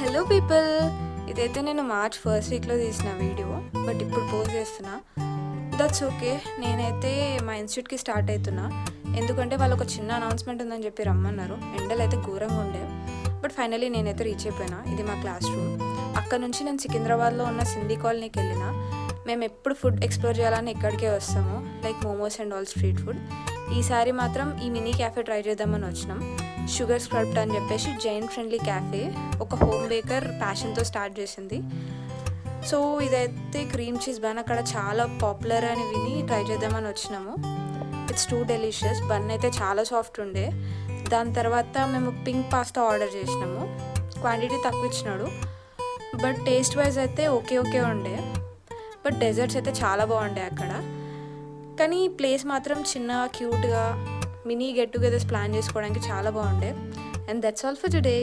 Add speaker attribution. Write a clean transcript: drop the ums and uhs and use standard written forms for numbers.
Speaker 1: Hello people, ఇదైతే నేను March first వీక్లో తీసిన వీడియో, బట్ ఇప్పుడు పోస్ట్ చేస్తున్నా. That's okay. నేనైతే మా ఇన్స్టిట్యూట్కి స్టార్ట్ అవుతున్నా, ఎందుకంటే వాళ్ళు ఒక చిన్న అనౌన్స్మెంట్ ఉందని చెప్పి రమ్మన్నారు. ఎండలు అయితే ఘోరంగా ఉండే, బట్ ఫైనలీ నేనైతే రీచ్ అయిపోయినా. ఇది మా క్లాస్ రూమ్. అక్కడ నుంచి నేను సికింద్రాబాద్లో ఉన్న సింధీ కాలనీకి వెళ్ళిన. మేము ఎప్పుడు ఫుడ్ ఎక్స్ప్లోర్ చేయాలని ఇక్కడికే వస్తాము, like momos and all street food. ఈసారి మాత్రం ఈ మినీ క్యాఫే ట్రై చేద్దామని వచ్చినాం. షుగర్ స్క్రబ్డ్ అని చెప్పేసి జైన్ ఫ్రెండ్లీ క్యాఫే, ఒక హోమ్ బేకర్ ప్యాషన్తో స్టార్ట్ చేసింది. సో ఇదైతే క్రీమ్ చీజ్ బన్ అక్కడ చాలా పాపులర్ అని విని ట్రై చేద్దామని వచ్చినాము. It's two delicious. బన్ అయితే చాలా సాఫ్ట్ ఉండే. దాని తర్వాత మేము పింక్ పాస్తా ఆర్డర్ చేసినాము. క్వాంటిటీ తక్కువ ఇచ్చినాడు, బట్ టేస్ట్ వైజ్ అయితే ఓకే ఉండే. బట్ డెజర్ట్స్ అయితే చాలా బాగుండే అక్కడ. కానీ ప్లేస్ మాత్రం చిన్న క్యూట్గా మినీ గెట్ టుగెదర్స్ ప్లాన్ చేసుకోవడానికి చాలా బాగుండే. And that's all for today.